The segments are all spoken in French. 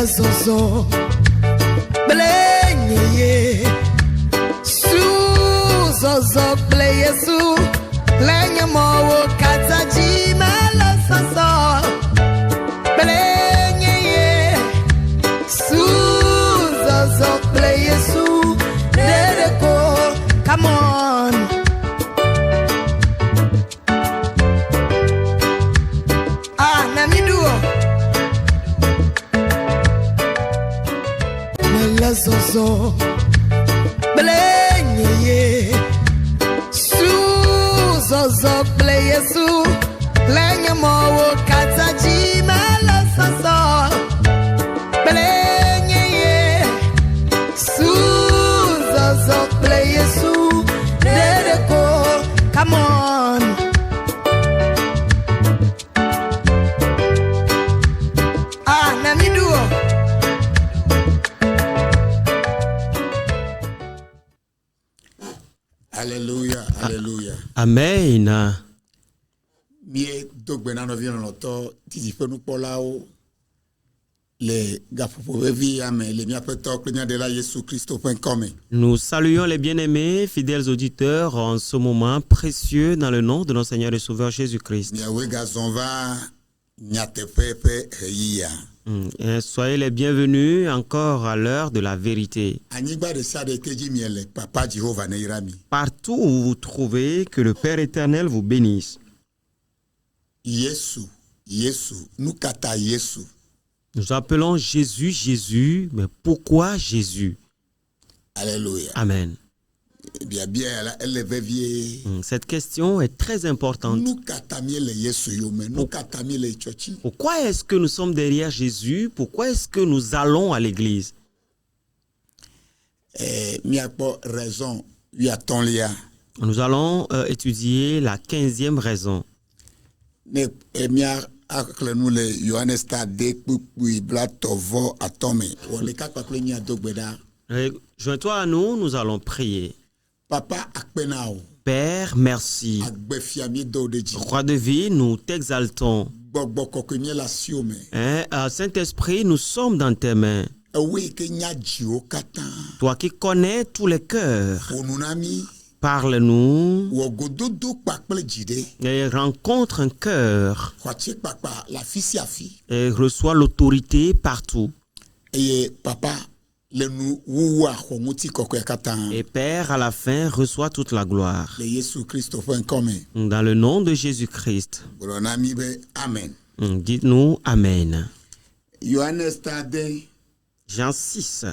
zozo blenye su zozo bleye su lenye mo kataji mala zozo blenye su zozo bleye su dereko. Come on. Zozo blenye su zozo bleye su lenye mo kataji mala zozo blenye su zozo bleye su dereko. Come on. Alléluia, alléluia. Amen. Mie dogbena no vient noto titi pe nous polao le gapopo vevi amen le mia peto klenya de la Jésus Christ.com. Nous saluons les bien-aimés, fidèles auditeurs, en ce moment précieux dans le nom de notre Seigneur et Sauveur Jésus-Christ. Mia wega zonva nyate pepe heia. Soyez les bienvenus encore à l'heure de la vérité. Partout où vous vous trouvez, que le Père éternel vous bénisse. Nous appelons Jésus, Jésus, mais pourquoi Jésus? Alléluia. Amen. Cette question est très importante. Pourquoi est-ce que nous sommes derrière Jésus? Pourquoi est-ce que nous allons à l'église? Nous allons étudier la 15e raison. Joins-toi à nous, nous allons prier. Papa akpenao. Père, merci. Roi de vie, nous t'exaltons. Saint-Esprit, nous sommes dans tes mains. Toi qui connais tous les cœurs, parle-nous et rencontre un cœur et reçois l'autorité partout. Et papa, et Père, à la fin, reçois toute la gloire. Dans le nom de Jésus-Christ. Amen. Dites-nous Amen. Jean 6.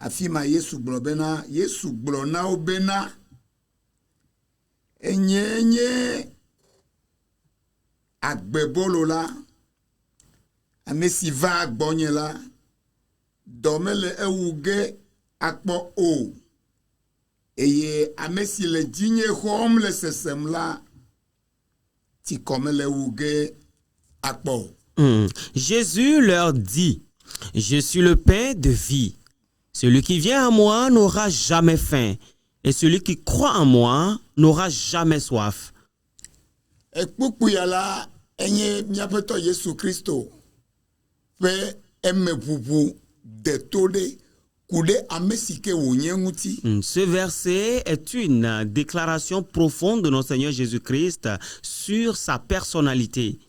Afima Yesu blobena Yesu blona obena enyenye agbebolola amesi va agbonyela domele ewuge akpo o eye amesi le dinye hom le sesemla ti komele ewuge akpo. Jésus leur dit: Je suis le pain de vie. Celui qui vient à moi n'aura jamais faim, et celui qui croit en moi n'aura jamais soif. Ce verset est une déclaration profonde de notre Seigneur Jésus-Christ sur sa personnalité.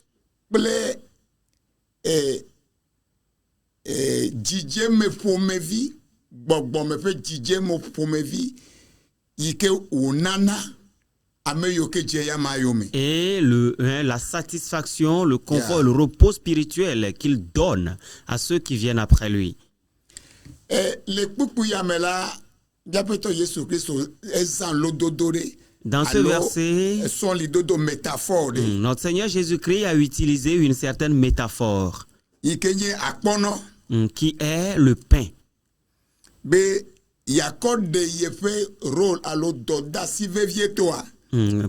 Et la satisfaction, le confort, le repos spirituel qu'il donne à ceux qui viennent après lui. Dans ce verset, notre Seigneur Jésus-Christ a utilisé une certaine métaphore qui est le pain.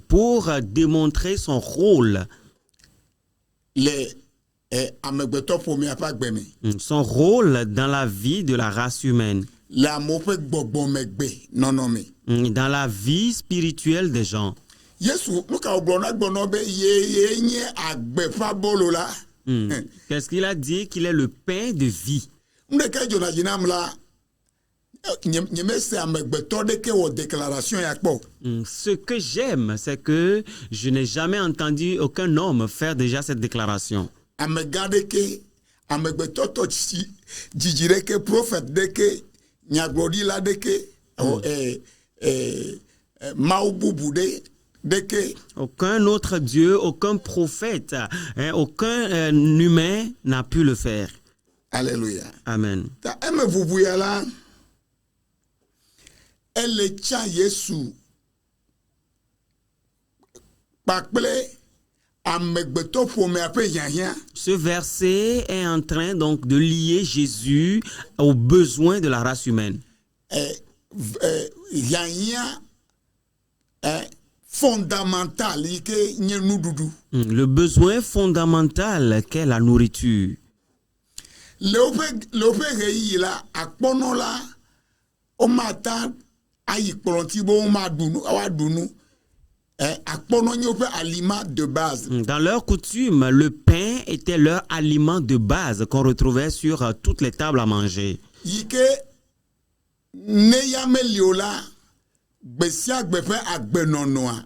Pour démontrer son rôle. Son rôle dans la vie de la race humaine. Dans la vie spirituelle des gens. Yesu nuka oblona gbono be ye nye agbefa bolo la. Qu'est-ce qu'il a dit? Qu'il est le pain de vie. Ndeke jona jinam la nyeme se amegbeto de ke wo déclaration yakpo. Ce que j'aime, c'est que je n'ai jamais entendu aucun homme faire déjà cette déclaration. Amegade ke amegbeto to jijire ke prophète de ke nyaglodi la de ke Maouboubou de ke. Aucun autre Dieu, aucun prophète, aucun humain n'a pu le faire. Alléluia. Amen. Ta eme vubuya la ele cha Yesu pakple amegbeto fome ape yanyan. Ce verset est en train donc de lier Jésus aux besoins de la race humaine. Yanyan fondamental ike nye nududu. Le besoin fondamental qu'est la nourriture. Leope reyi la akpono la o mata ayi pronti bo ma dunu awa dunu akpono nyope aliment de base. Dans leur coutume, le pain était leur aliment de base qu'on retrouvait sur toutes les tables à manger. Yike neyame liola besia gbefe agbenonoa.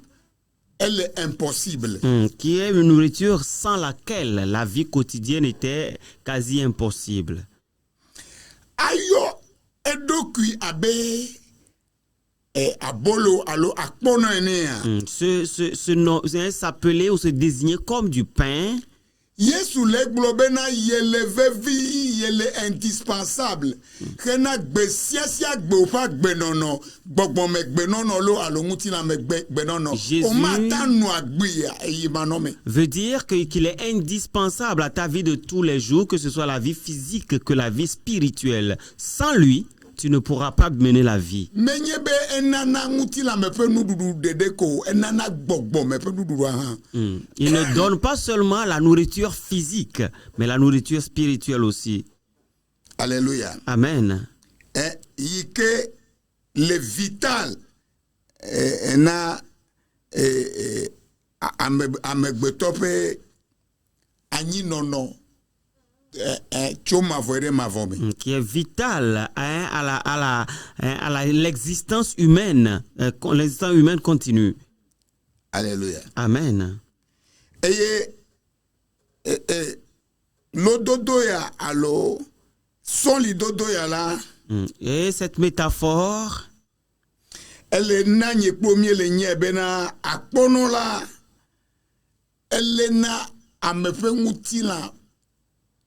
Elle est impossible. Qui est une nourriture sans laquelle la vie quotidienne était quasi impossible. Ayo edokui abe abolo alo akpono enea. Ce nom s'appelait ou se désignait comme du pain. Yesu le globena yele vevi yele indispensable. Kena gbesia gbofa gbenono gbogbo me gbenono lo alonguti la me gbenono. O mata no agbia eyimanome. Veut dire qu'il est indispensable à ta vie de tous les jours, que ce soit la vie physique que la vie spirituelle. Sans lui, tu ne pourras pas mener la vie. Il ne donne pas seulement la nourriture physique, mais la nourriture spirituelle aussi. Alléluia. Amen. Le vital qui est vital à l'existence humaine. L'existence humaine continue. Alléluia. Amen. Et cette métaphore, elle est nanye premier le nye bena akpono la elle na amefe ngutila.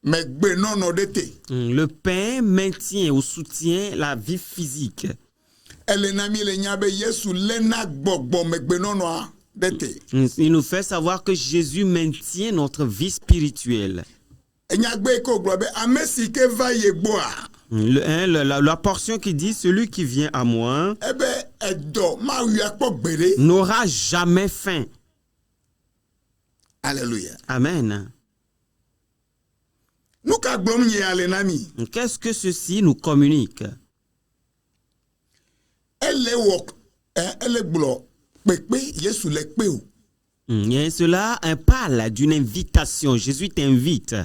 Le pain maintient ou soutient la vie physique. Il nous fait savoir que Jésus maintient notre vie spirituelle. La portion qui dit celui qui vient à moi n'aura jamais faim. Alléluia. Amen. Qu'est-ce que ceci nous communique? Et cela parle d'une invitation. Jésus t'invite.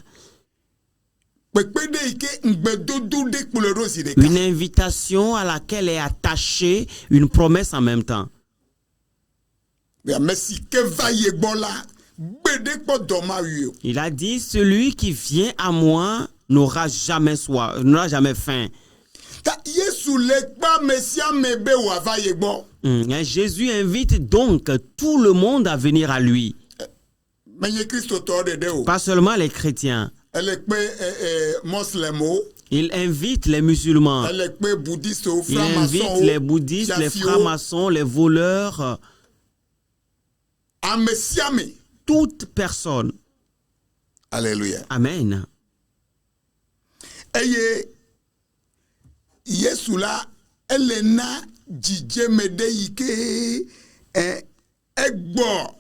Une invitation à laquelle est attachée une promesse en même temps. Il a dit, celui qui vient à moi n'aura jamais soif, n'aura jamais faim. Jésus invite donc tout le monde à venir à lui. Pas seulement les chrétiens. Il invite les musulmans. Il invite les bouddhistes, les francs-maçons, les voleurs. Toute personne. Alléluia. Amen. Eye Yesu la elena jijemede yike egbo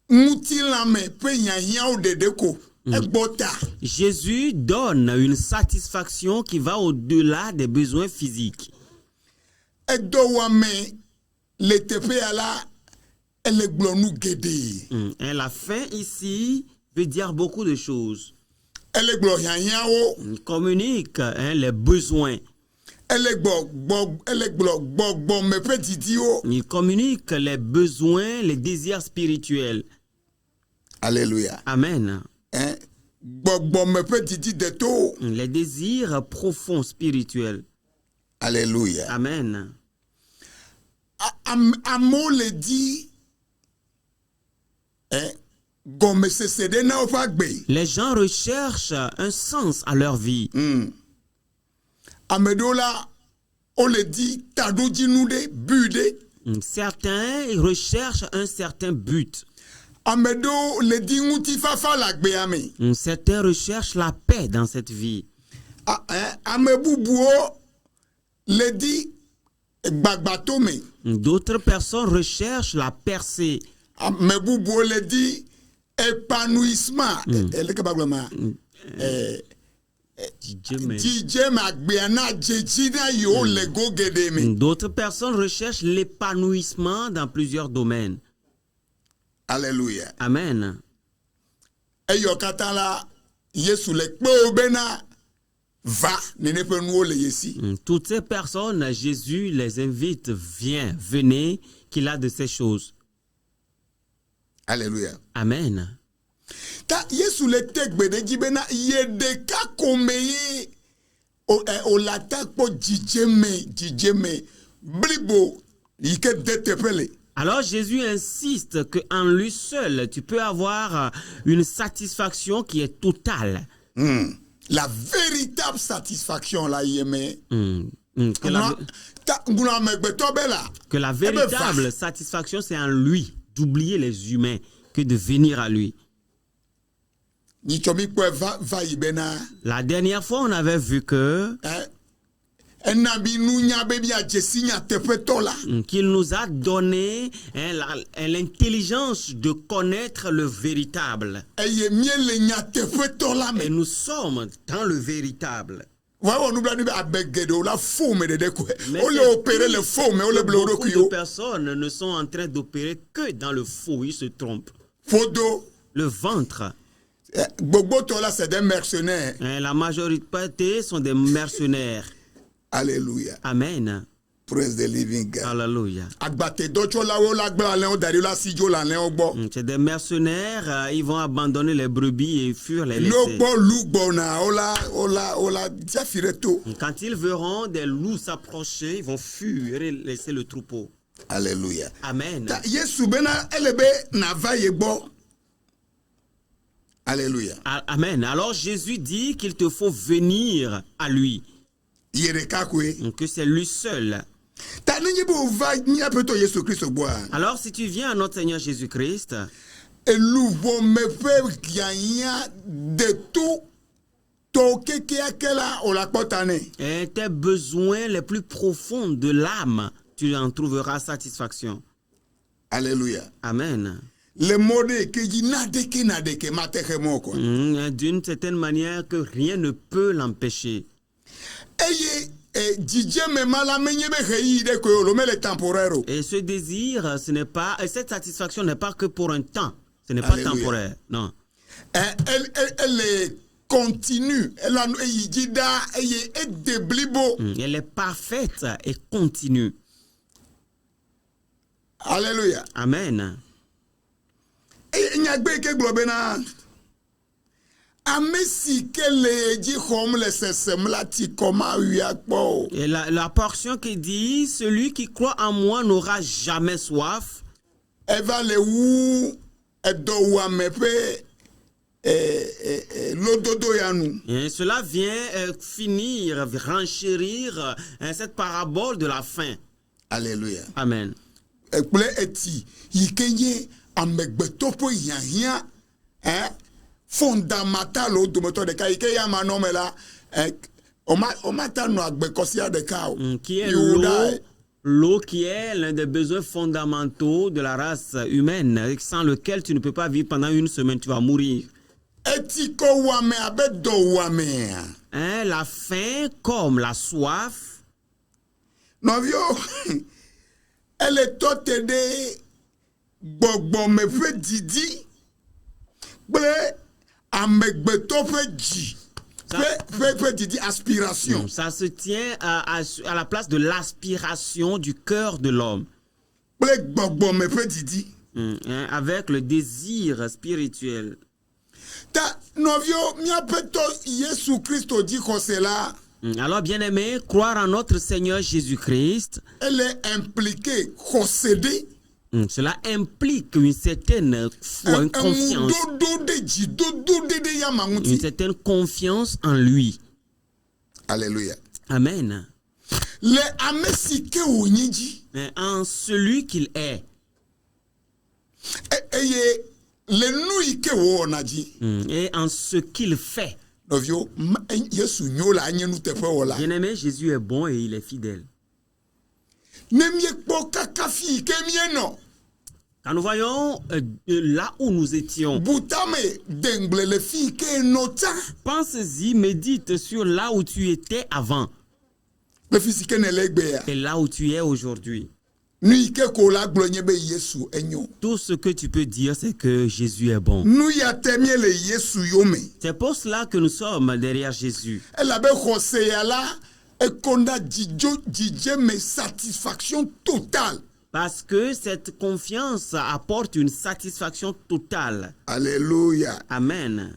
mutilame pe yanyan o dedeko egbota. Jésus donne une satisfaction qui va au-delà des besoins physiques. Edo wame le tepe ala ele gblɔ nu geɖe. Et la faim ici veut dire beaucoup de choses. Ele gblɔ hiahiãwo. Il communique les besoins. Ele gblɔ gbɔgbɔme ƒe didiwo. Il communique les besoins, les désirs spirituels. Alléluia. Amen. Gbɔgbɔme ƒe didi de to. Les désirs profonds spirituels. Alléluia. Amen. Amewo le di gɔmesese ɖe na woƒe agbe. Les gens recherchent un sens à leur vie. Ame ɖewo la wole di taɖodzinu ɖe but ɖe. Certains recherchent un certain but. Ame ɖewo le di ŋutifafa le agbea me. Certains recherchent la paix dans cette vie. Ame bubuwo le di gbagbato me. D'autres personnes recherchent la percée. Ame bubuwo le di épanouissement. Eleke bagblɔ ma. Dzidzeme agbea na dzedzi na yiwo le go geɖe me. D'autres personnes recherchent l'épanouissement dans plusieurs domaines. Alléluia. Amen. Eyɔ katã la Yesu le kpe wo bena va nene ƒe nuwo le yesi. Toutes ces personnes, Jésus les invite, viens, venez, qu'il a de ces choses. Alléluia. Amen. Ta Yesu le te gbe ɖe dzi bena ye ɖeka ko me ye o la ta kpɔ dzidzeme blibo yi ke de teƒe le. Alors Jésus insiste qu'en lui seul, tu peux avoir une satisfaction qui est totale. La véritable satisfaction là yeme. Que la véritable satisfaction, c'est en lui, d'oublier les humains, que de venir à lui. La dernière fois, on avait vu que qu'il nous a donné l'intelligence de connaître le véritable. Et nous sommes dans le véritable. Mais beaucoup de personnes ne sont en train d'opérer que dans le faux, ils se trompent. Le ventre. C'est des mercenaires. La majorité sont des mercenaires. Alléluia. Amen. Praise the living God. Alléluia. C'est des mercenaires, ils vont abandonner les brebis et fuir les laisser. Quand ils verront des loups s'approcher, ils vont fuir et laisser le troupeau. Alléluia. Amen. Alléluia. Amen. Alors Jésus dit qu'il te faut venir à lui. Que c'est lui seul. Alors si tu viens à notre Seigneur Jésus-Christ, et tes besoins les plus profonds de l'âme, tu en trouveras satisfaction. Alléluia. Amen. D'une certaine manière que rien ne peut l'empêcher. Et ce désir, ce n'est pas, et cette satisfaction n'est pas que pour un temps. Ce n'est pas temporaire, non. Elle est continue. Elle est parfaite et continue. Alléluia. Amen. Et la portion qui dit, celui qui croit en moi n'aura jamais soif. Et cela vient finir, renchérir cette parabole de la faim. Alléluia. Amen. Fondamental qui est l'eau qui est l'un des besoins fondamentaux de la race humaine, sans lequel tu ne peux pas vivre pendant une semaine, tu vas mourir. La faim comme la soif. Elle est gbɔgbɔme ƒe didi kple amegbetɔ ƒe dzi ƒe didi aspiration. Ça se tient à la place de l'aspiration du cœur de l'homme. Kple gbɔgbɔme ƒe didi. Avec le désir spirituel. Ta nɔvio míaƒe tɔ Yesu Kristo dzixɔse la. Alors, bien-aimé, croire en notre Seigneur Jésus-Christ, elle est impliquée, xɔseɖe. Cela implique une certaine foi, une confiance. Une certaine confiance en lui. Alléluia. Amen. En celui qu'il est. Et en ce qu'il fait. Bien-aimé, Jésus est bon et il est fidèle. Quand nous voyons là où nous étions, pense-y, médite sur là où tu étais avant et là où tu es aujourd'hui. Tout ce que tu peux dire, c'est que Jésus est bon. C'est pour cela que nous sommes derrière Jésus. Satisfaction totale. Parce que cette confiance apporte une satisfaction totale. Alléluia. Amen.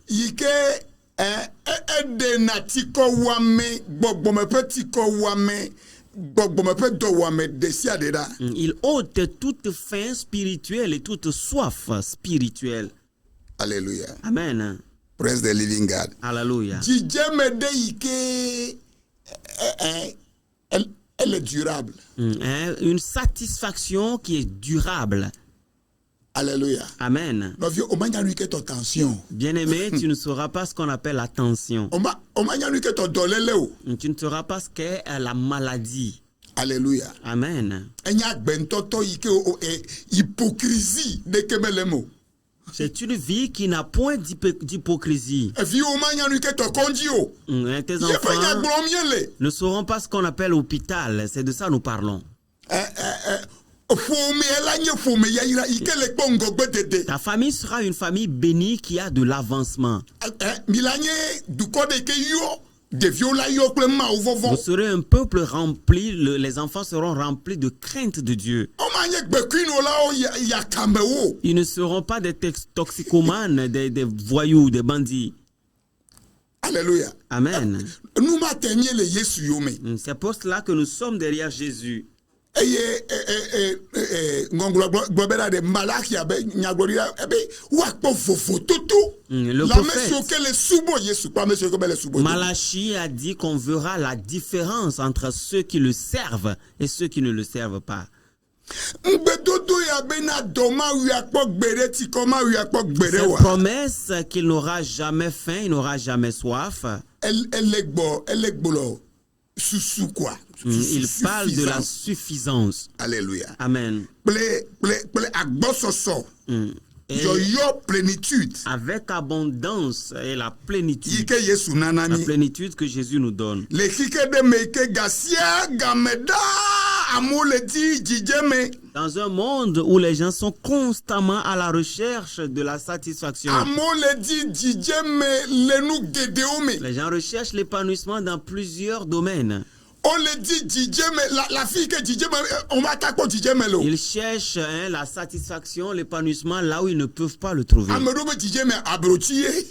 Il ôte toute faim spirituelle et toute soif spirituelle. Alléluia. Amen. Praise the living God. Alléluia. Elle est durable. Une satisfaction qui est durable. Alléluia. Amen. Bien-aimé, tu ne sauras pas ce qu'on appelle la tension. Tu ne sauras pas ce qu'est la maladie. Alléluia. Amen. Hypocrisie de Kemelemo. C'est une vie qui n'a point d'hypocrisie. Tes enfants ne sauront pas ce qu'on appelle hôpital. C'est de ça que nous parlons. Ta famille sera une famille bénie qui a de l'avancement. Vous serez un peuple rempli, les enfants seront remplis de crainte de Dieu. Ils ne seront pas des toxicomanes, des voyous, des bandits. Alléluia. Amen. C'est pour cela que nous sommes derrière Jésus. Le prophète Malachie a dit qu'on verra la différence entre ceux qui le servent et ceux qui ne le servent pas. Cette promesse qu'il n'aura jamais faim, il n'aura jamais soif. Il parle de la suffisance. Alléluia. Amen. Plénitude. Avec abondance et la plénitude. La plénitude que Jésus nous donne. Dans un monde où les gens sont constamment à la recherche de la satisfaction. Les gens recherchent l'épanouissement dans plusieurs domaines. On le dit DJ, mais la fille que DJ, on va attaquer DJ Melo. Ils cherchent la satisfaction, l'épanouissement là où ils ne peuvent pas le trouver.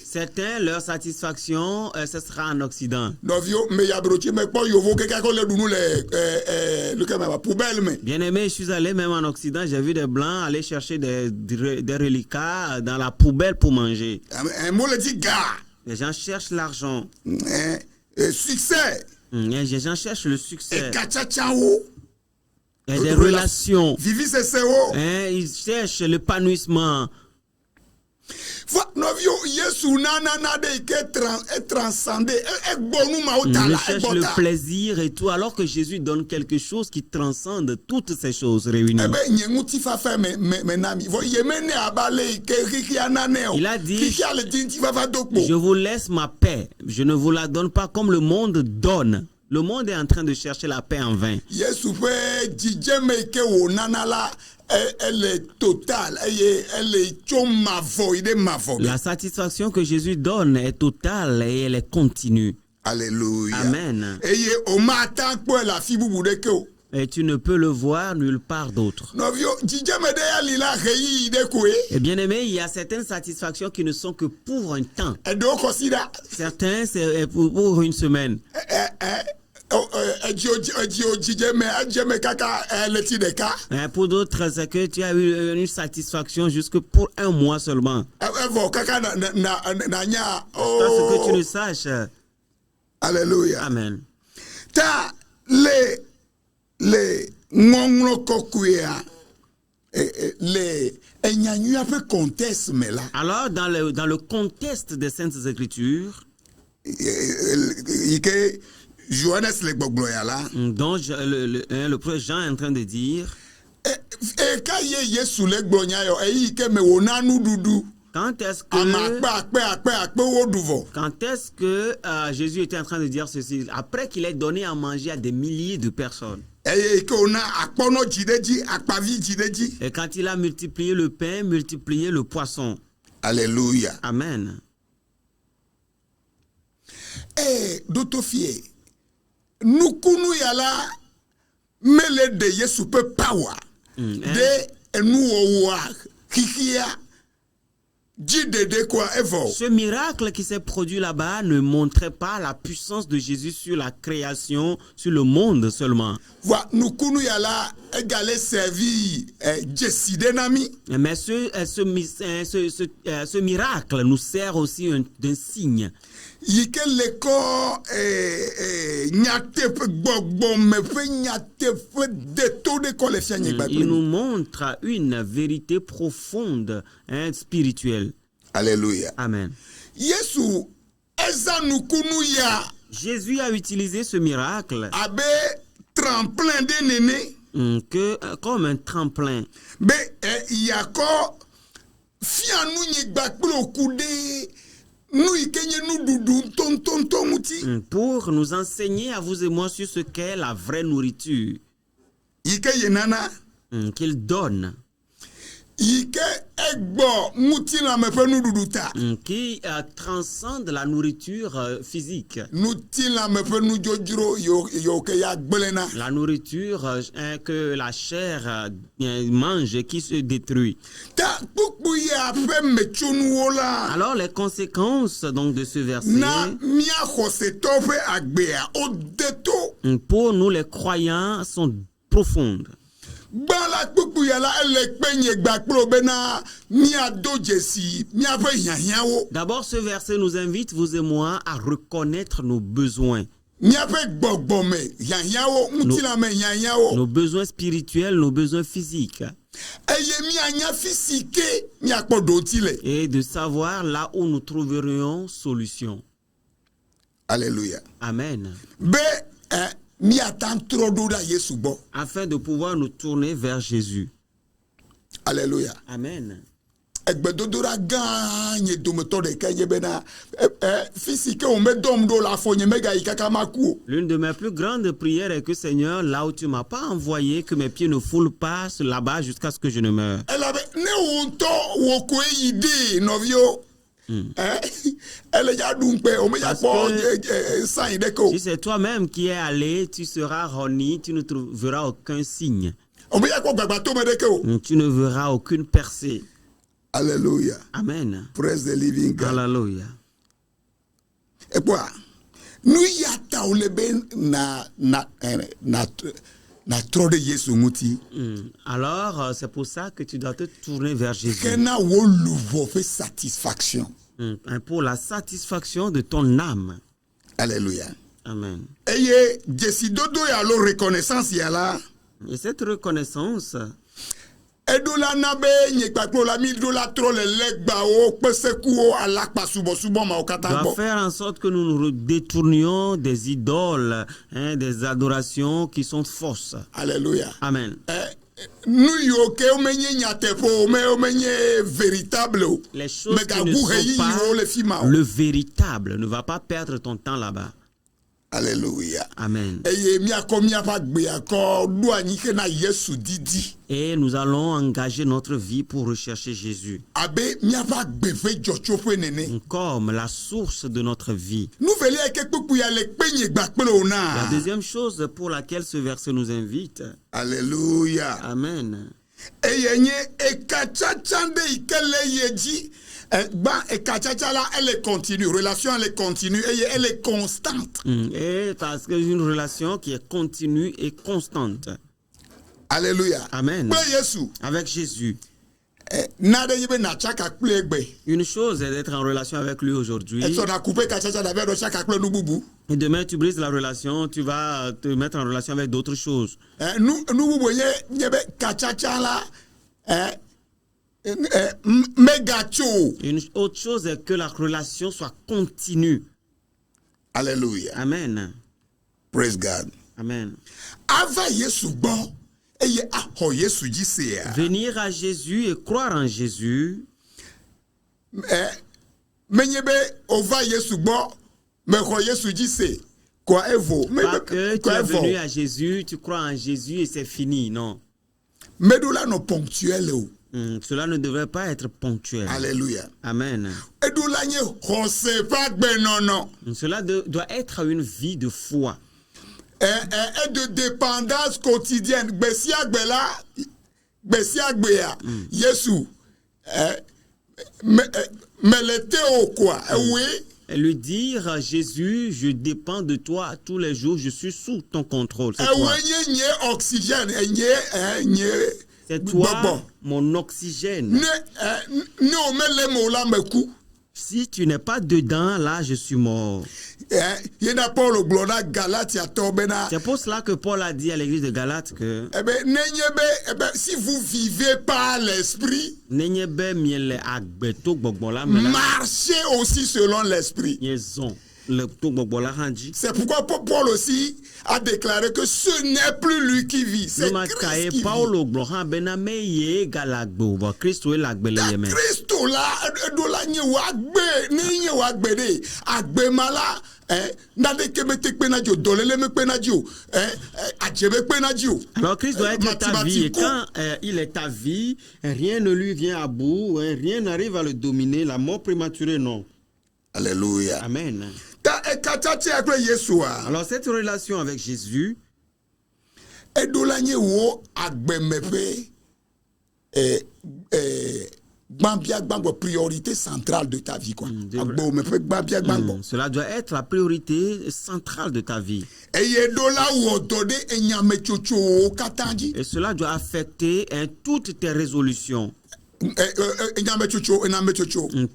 Certains, leur satisfaction, ce sera en Occident. Bien aimé, je suis allé même en Occident, j'ai vu des blancs aller chercher des reliquats dans la poubelle pour manger. Les gens cherchent l'argent. Succès. Les gens cherchent le succès. Et des relations. Ils cherchent l'épanouissement. Il cherche le plaisir et tout, alors que Jésus donne quelque chose qui transcende toutes ces choses réunies. Il a dit, je vous laisse ma paix, je ne vous la donne pas comme le monde donne. Le monde est en train de chercher la paix en vain. Yesu ƒe dzidzeme ke wònana la elle est totale eye elle tso mavɔ yi ɖe mavɔ. La satisfaction que Jésus donne est totale et elle est continue. Alléluia. Amen. Eye o mata kpɔe le afi bubu ɖeke o. Et tu ne peux le voir nulle part d'autre. Nɔvio dzidzeme ɖe ya li la ɣeyiɣi ɖe koe. Et bien aimé, il y a certaines satisfactions qui ne sont que pour un temps. Eɖewo kɔsi ɖa. Certains, c'est pour une semaine. Edziwo dzidzeme edzeme kaka leti ɖeka. Et pour d'autres, c'est que tu as eu une satisfaction jusque pour un mois seulement. Evɔ kaka na nya. Jusqu'à ce que tu ne saches. Alléluia. Amen. Ta le ŋɔŋlɔ kɔkɔea le enyanyua ƒe contexte me la. Alors, dans le contexte des Saintes Écritures, yi ke Johannes le gbɔgblɔ ya la. dont le prophète Jean est en train de dire, Ka ye Yesu le gblɔ nya yɔ eyi ke me wòna nuɖuɖu. quand est-ce Ame que akpe woɖu vɔ. Quand est-ce que Jésus était en train de dire ceci? Après qu'il ait donné à manger à des milliers de personnes. Eye ke wòna akpɔnɔ dzi ɖe dzi, akpavi dzi ɖe dzi. Et quand il a multiplié le pain, multiplié le poisson. Alléluia. Amen. Ɖoto fie nukunu ya la mele de Yesu ƒe power de enuwɔwɔa xixia dziɖeɖe koa evɔ. Ce miracle qui s'est produit là-bas ne montrait pas la puissance de Jésus sur la création, sur le monde seulement. Wa nukunu ya la egale servi dzesi ɖe na mi. Mais ce miracle nous sert aussi d'un signe. Yi ke le kɔ nyateƒe gbɔgbɔme ƒe nyateƒe deto ɖe kɔ le fianyigba Il kple nous mi. montre une vérité profonde, spirituelle. Alléluia. Amen. Yesu eza nukunu ya Jésus a utilisé ce miracle abe tremplin de nene comme un tremplin be yakɔ fia nunyigba kple oku ɖe nu yi ke nye nuɖuɖu ntɔntɔntɔ ŋuti. pour nous enseigner à vous et moi sur ce qu'est la vraie nourriture Yi ke ye nana. qu'il donne, Yi ke egbɔ ŋutilãme ƒe nuɖuɖu ta. qui transcende la nourriture physique. Ŋutilãme ƒe nudzodzro yiwo ke ya gblẽna. La nourriture que la chair mange et qui se détruit. Ta kpukpu ya ƒe metsonuwo la. Alors les conséquences donc de ce verset, Na mía xɔsetɔwo ƒe agbea wode to. pour nous les croyants, sont profondes. Gbã la kpukpu ya la ele kpe nye gbakplo bena míado dzesi míaƒe hiahiãwo. D'abord, ce verset nous invite, vous et moi, à reconnaître nos besoins. Míaƒe gbɔgbɔme hiahiãwo, ŋutilãme hiahiãwo. Nos besoins spirituels, nos besoins physiques. Eye míanya fi si ke míakpɔ ɖoti le. Et de savoir là où nous trouverions solution. Alléluia. Amen. Be míata trɔ ɖo ɖa Yesu gbɔ. Afin de pouvoir nous tourner vers Jésus. Alléluia. Amen. Egbedodoɖa gã nye dometɔ ɖeka nye bena fi si ke wòmedɔm ɖo le afɔ nye megayi kaka maku o. L'une de mes plus grandes prières est que Seigneur, là où tu m'as pas envoyé, que mes pieds ne foulent pas là-bas jusqu'à ce que je ne meure. Elabe ne wò ŋutɔ wò koe yi ɖee nɔvio. Elle ya ɖum kpe wòmedza kpɔ sayi ɖeke o. Si c'est toi-même qui es allé, tu seras roni, tu ne trouveras aucun signe. Wòmedza kpɔ gbagbatome ɖeke o. Tu ne verras aucune percée. Alléluia. Amen. Praise the living God. Hallelujah. Ekpɔa nu ya ta wòle be na trɔ ɖe Yesu ŋuti. Alors, c'est pour ça que tu dois te tourner vers Jésus. Kena wò luʋɔ ƒe satisfaction. Pour la satisfaction de ton âme. Alléluia. Amen. Eye dzesidodo ya lo reconnaissance ya la. Et cette reconnaissance Eɖo la na be nye kpakplo la mi ɖo la trɔ le legbawo kpesekuwo alakpasubɔsubɔ mawo katã doit gbɔ. faire en sorte que nous nous détournions des idoles, des adorations qui sont fausses. Alléluia. Amen. Nu yiwo ke womenye nyateƒe o, womenye véritable o. Les choses qui ne Megagu sont ɣeyiɣiwo le fi ma pas o. le véritable, ne va pas perdre ton temps là-bas. Alléluia. Amen. Eye miako miapa gbe ako do anyi ke na Yesu didi. Et nous allons engager notre vie pour rechercher Jésus. Abe miapa gbe fe jochofe nene. Comme la source de notre vie. Nous veli eke kpuku ya le penye gba pelo La na. deuxième chose pour laquelle ce verset nous invite. Alléluia. Amen. Eye nye ekachachande ikele yeji. Bah, et là, elle est continue. Relation, elle est continue. Et elle est constante. Et parce que une relation qui est continue et constante. Alléluia. Amen. Ben, Yesu. Avec Jésus. Une Une chose est d'être en relation avec lui aujourd'hui. Et Et demain, tu brises la relation, tu vas te mettre en relation avec d'autres choses. nous voyons, Une autre chose est que la relation soit continue. Alléluia. Amen. Praise God. Amen. Ava Yesu bon, eye aho Yesu jise. Venir à Jésus et croire en Jésus. Menyebe ova Yesu bon, me ho Yesu jise. Quoi evo? Pas que tu es venu à Jésus, tu crois en Jésus et c'est fini, non. Medoula no ponctuel ou. Cela ne devrait pas être ponctuel. Alléluia. Amen. Cela doit être une vie de foi. Et de dépendance quotidienne. Yesu. Mais l'été au quoi? Oui. Et lui dire, Jésus, je dépends de toi tous les jours, je suis sous ton contrôle. C'est toi. Oxygène. C'est toi, mon oxygène. Si tu n'es pas dedans, là, je suis mort. C'est pour cela que Paul a dit à l'église de Galate que si vous vivez par l'esprit, marchez aussi selon l'esprit. C'est pourquoi Paul aussi a déclaré que ce n'est plus lui qui vit, c'est Christ qui vit. Christ là, alors Christ doit être ta vie et quand il est ta vie, rien ne lui vient à bout, rien n'arrive à le dominer, la mort prématurée non. Alléluia. Amen. Alors cette relation avec Jésus priorité centrale de ta vie quoi. Cela doit être la priorité centrale de ta vie. Et cela doit affecter toutes tes résolutions.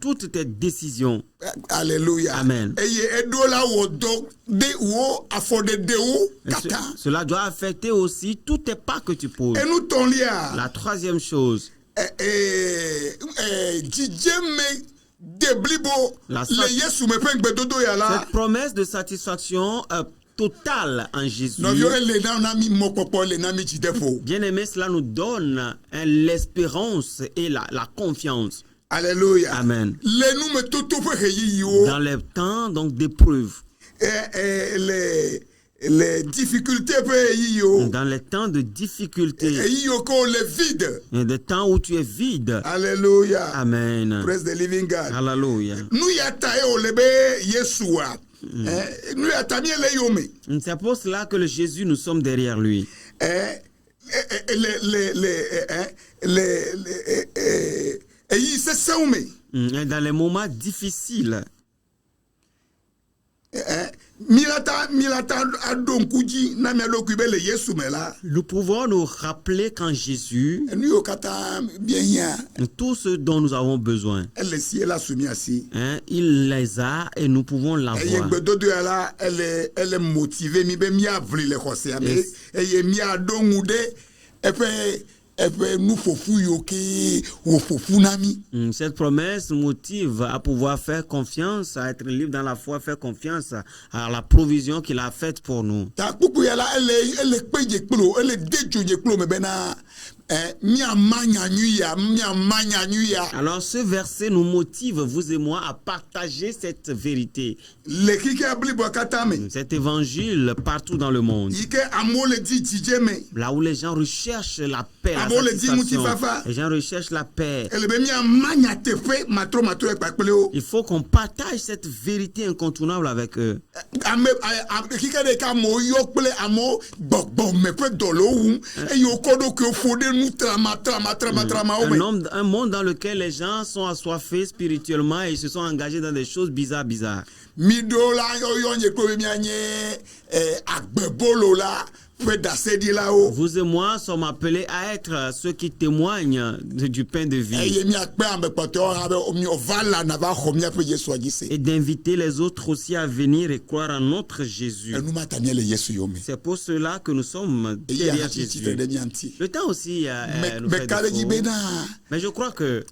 Toutes tes décisions. Alléluia. Amen. Cela doit affecter aussi tous tes pas que tu poses. La troisième chose. Cette promesse de satisfaction totale en Jésus. Bien-aimé, cela nous donne l'espérance et la confiance. Alléluia. Amen. Dans les temps donc d'épreuve. Les difficultés dans les temps de difficulté, les vides, des temps où tu es vide. Alléluia. Amen. Praise the living God. Alléluia. C'est pour cela que le Jésus, nous sommes derrière lui. Dans les moments difficiles, nous pouvons nous rappeler qu'en Jésus, tout ce dont nous avons besoin, il les a et nous pouvons l'avoir. Elle est motivée. Cette promesse motive à pouvoir faire confiance, à être libre dans la foi, faire confiance à la provision qu'il a faite pour nous. miama nyanyu ya miama nyanyu ya Alors ce verset nous motive, vous et moi, à partager cette vérité, le kike abli bokatame cet évangile partout dans le monde. ike amo le di dijeme Là où les gens recherchent la paix, la Abo le di satisfaction, mutifafa. les gens recherchent la paix. elebe miama nyatefe matro ekpakpele o Il faut qu'on partage cette vérité incontournable avec eux. ame kike de ka mo yo kple amo gbogbo me pe dolo wu e yo kodo ke fode nu trama o Un monde dans lequel les gens sont assoiffés spirituellement et se sont engagés dans des choses bizarres. mido la yo nye ko mi anye agbebolo la pe dasedi la o Vous et moi sommes appelés à être ceux qui témoignent du pain de vie eye mi akpe ame kpɔtɔ abe mi ovala na va xɔ miaƒe yesu dzi se et d'inviter les autres aussi à venir et croire en notre Jésus. enu ma ta mia le yesu yome C'est pour cela que nous sommes eye derrière ahati tsitre Jésus. ɖe mia ŋuti Le temps aussi nous fait meka ɖe dzi défaut. bena Mais je crois que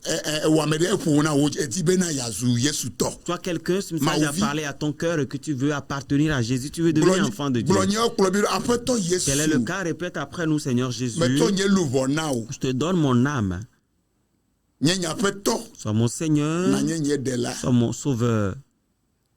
wɔame ɖe eƒo na wo edi bena yazu yesu tɔ toi, quelqu'un, ce message a Maovi. parlé à ton cœur et que tu veux appartenir à Jésus, tu veux devenir enfant de Dieu. gblɔ nye kplɔ bi ɖo aƒetɔ Quel est le yesu cas? Répète après nous, Seigneur Jésus. metɔ nye luʋɔ na o Je te donne mon âme. nye nye aƒetɔ Sois mon Seigneur, na nye nye ɖela sois mon Sauveur.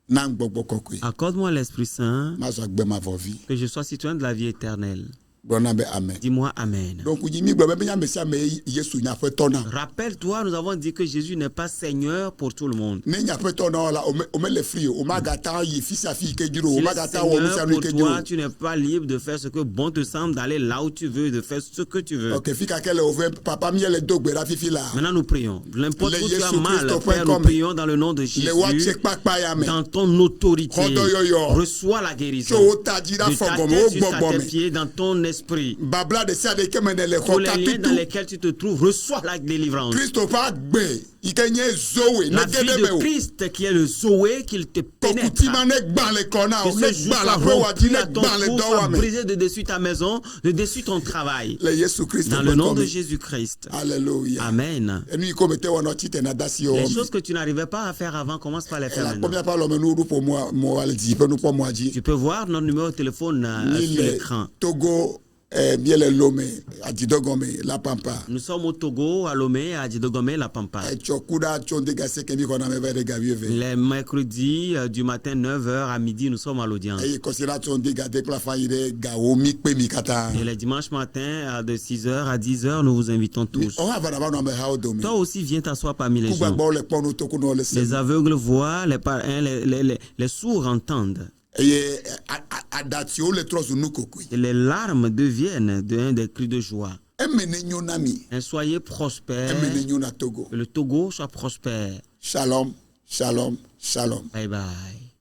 na gbɔgbɔ kɔkɔe Accorde-moi l'Esprit Saint, mazɔ agbe mavɔvi que je sois citoyen de la vie éternelle. gblɔna be amen Dis-moi Amen. donc yi mi gblɔ be ame sia ame yesu nye aƒetɔ na Rappelle-toi, nous avons dit que Jésus n'est pas Seigneur pour tout le monde. ne nye aƒetɔ na o la o me le fri o o magata yi fi sia fi yi ke dzi o o S'il est magata wɔ nu sia Seigneur nu yi pour ke dzi toi, o. tu n'es pas libre de faire ce que bon te semble, d'aller là où tu veux, de faire ce que tu veux. Ok, fi kake le ove papa mi le do gbe ɖa fifi la. Maintenant, nous prions. N'importe Le où tu as Jésus mal, Christ Père, nous comme prions dans le nom de Jésus. Le wa tse kpakpa ya me. Dans ton autorité, Kodo yoyo. reçois la guérison. Tso o ta dzi ɖa De ta fɔgɔme tête o jusqu'à gbɔgbɔ tes me. pieds, dans ton esprit. Babla de sia de ke me ne le Tous xɔ les liens dans katutu. lesquels tu te trouves, reçois la délivrance. Kristo ƒe agbe yi ke nye zoe ne La ge vie ɖe me de o. Christ qui est le Zoé, qu'il te pénètre. Kɔkuti ma ne gba le kɔ na Que o ne ce jour gba la soit ƒe wa dzi rompu ne à ton gba le cou, dɔ soit wa me. brisé de dessus ta maison, de dessus ton travail. Le Yesu Kristo Dans le nom de kɔme. Jésus-Christ. Alléluia. Amen. Enu yi ko me te wɔ na tsi te na da si o Les me. choses que tu n'arrivais pas à faire avant, commence par les faire La maintenant. kpɔ miaƒe alɔmenu ɖo ƒo mo ale dzi ƒe nukpɔ moa dzi. Tu peux voir notre numéro de téléphone Mi sur le l'écran. Togo mi le Lome adidɔgɔme la pampa. Nous sommes au Togo, à Lomé, à Djidogomé, La Pampa. Tsɔ ku ɖa tso ŋdega se ke mi xɔna me va yi ɖe ga wuieve. Les mercredis du matin 9h à midi, nous sommes à l'audience. Eye kɔsi la tso ŋdega de kple afa yi ɖe gawo mi kpe mi katã. Et les dimanches matins, de 6h à 10h, nous vous invitons tous. Ɔha va na va nɔ amehawo dome. Toi aussi, viens t'asseoir parmi les Ku gens. gbagbawo le kpɔ nu tokunɔ le se. Les aveugles voient, les sourds entendent. Eye adatiwo le trɔ zu nu kokoe. Et les larmes deviennent un des cris de joie. Eme ne nyo na mi. Et soyez prospères. Eme ne nyo na Togo. Que le Togo soit prospère. Shalom, shalom, shalom. Bye bye.